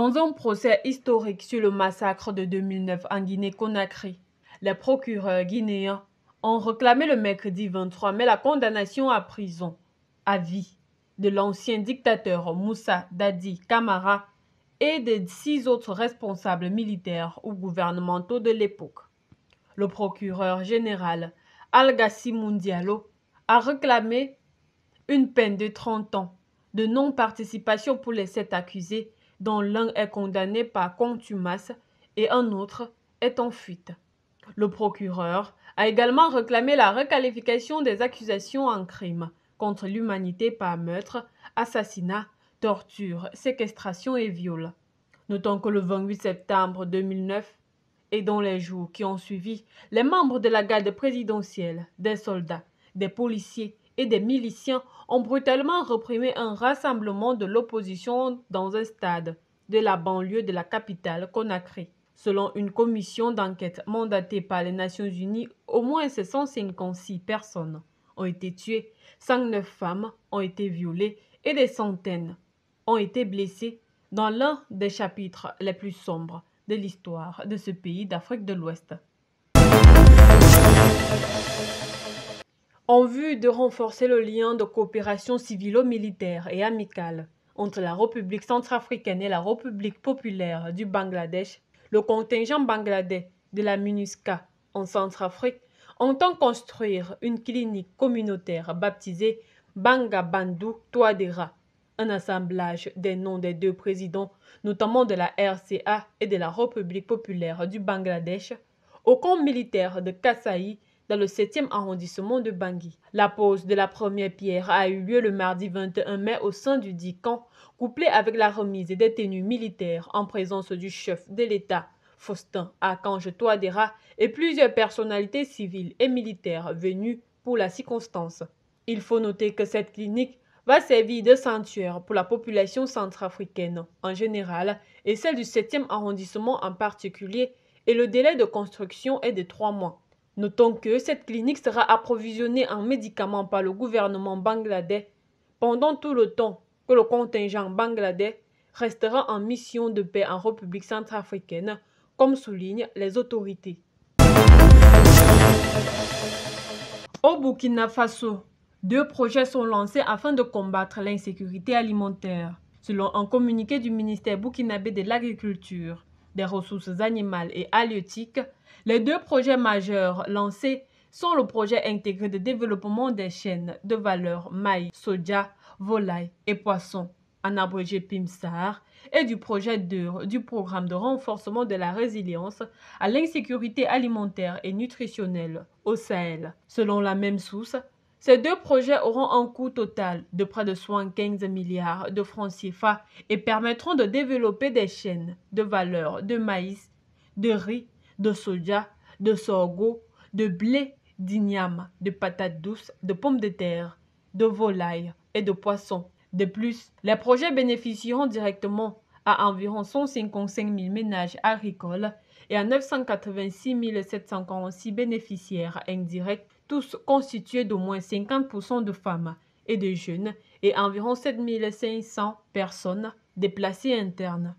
Dans un procès historique sur le massacre de 2009 en Guinée-Conakry, les procureurs guinéens ont réclamé le mercredi 23 mai la condamnation à prison à vie de l'ancien dictateur Moussa Dadi Camara et de 6 autres responsables militaires ou gouvernementaux de l'époque. Le procureur général Algassimou Diallo a réclamé une peine de 30 ans de non-participation pour les 7 accusés, dont l'un est condamné par contumace et un autre est en fuite. Le procureur a également réclamé la requalification des accusations en crime contre l'humanité par meurtre, assassinat, torture, séquestration et viol. Notons que le 28 septembre 2009 et dans les jours qui ont suivi, les membres de la garde présidentielle, des soldats, des policiers et des miliciens ont brutalement réprimé un rassemblement de l'opposition dans un stade de la banlieue de la capitale Conakry. Selon une commission d'enquête mandatée par les Nations Unies, au moins 156 personnes ont été tuées, 109 femmes ont été violées et des centaines ont été blessées dans l'un des chapitres les plus sombres de l'histoire de ce pays d'Afrique de l'Ouest. En vue de renforcer le lien de coopération civilo-militaire et amicale entre la République centrafricaine et la République populaire du Bangladesh, le contingent bangladais de la MINUSCA en Centrafrique entend construire une clinique communautaire baptisée Bangabandhu Touadéra, un assemblage des noms des 2 présidents, notamment de la RCA et de la République populaire du Bangladesh, au camp militaire de Kasai, dans le 7e arrondissement de Bangui. La pose de la première pierre a eu lieu le mardi 21 mai au sein du dit camp, couplée avec la remise des tenues militaires en présence du chef de l'État, Faustin Archange Touadéra, et plusieurs personnalités civiles et militaires venues pour la circonstance. Il faut noter que cette clinique va servir de sanctuaire pour la population centrafricaine en général et celle du 7e arrondissement en particulier, et le délai de construction est de 3 mois. Notons que cette clinique sera approvisionnée en médicaments par le gouvernement bangladais pendant tout le temps que le contingent bangladais restera en mission de paix en République centrafricaine, comme soulignent les autorités. Au Burkina Faso, 2 projets sont lancés afin de combattre l'insécurité alimentaire. Selon un communiqué du ministère burkinabé de l'Agriculture, des Ressources animales et halieutiques, les 2 projets majeurs lancés sont le projet intégré de développement des chaînes de valeur maïs, soja, volaille et poisson, en abrégé PIMSAR, et du projet DEUR du programme de renforcement de la résilience à l'insécurité alimentaire et nutritionnelle au Sahel. Selon la même source, ces 2 projets auront un coût total de près de 75 milliards de francs CFA et permettront de développer des chaînes de valeur de maïs, de riz, de soja, de sorgho, de blé, d'igname, de patates douces, de pommes de terre, de volaille et de poissons. De plus, les projets bénéficieront directement à environ 155 000 ménages agricoles et à 986 746 bénéficiaires indirects, tous constitués d'au moins 50% de femmes et de jeunes et environ 7 500 personnes déplacées internes.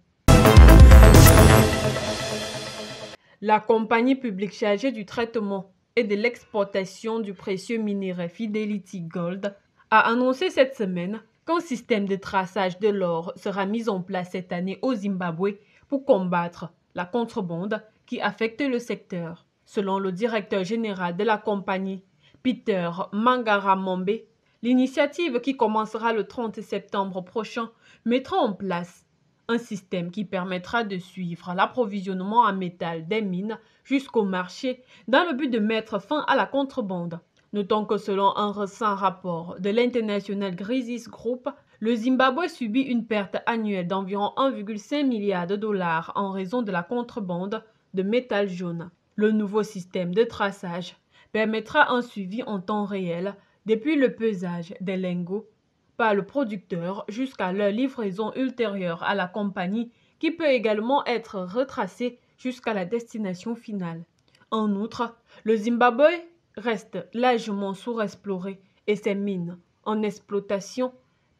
La compagnie publique chargée du traitement et de l'exportation du précieux minerai Fidelity Gold a annoncé cette semaine qu'un système de traçage de l'or sera mis en place cette année au Zimbabwe pour combattre la contrebande qui affecte le secteur. Selon le directeur général de la compagnie, Peter Mangaramombe, l'initiative qui commencera le 30 septembre prochain mettra en place un système qui permettra de suivre l'approvisionnement en métal des mines jusqu'au marché dans le but de mettre fin à la contrebande. Notons que selon un récent rapport de l'International Grizzlies Group, le Zimbabwe subit une perte annuelle d'environ 1,5 milliard de dollars en raison de la contrebande de métal jaune. Le nouveau système de traçage permettra un suivi en temps réel depuis le pesage des lingots par le producteur jusqu'à leur livraison ultérieure à la compagnie, qui peut également être retracée jusqu'à la destination finale. En outre, le Zimbabwe reste largement sous-exploré et ses mines en exploitation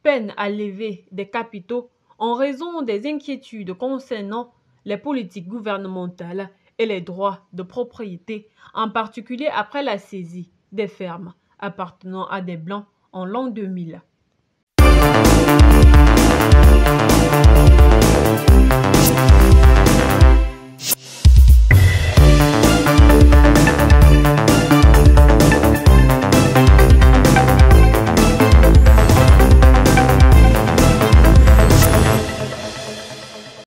peinent à lever des capitaux en raison des inquiétudes concernant les politiques gouvernementales et les droits de propriété, en particulier après la saisie des fermes appartenant à des Blancs en l'an 2000.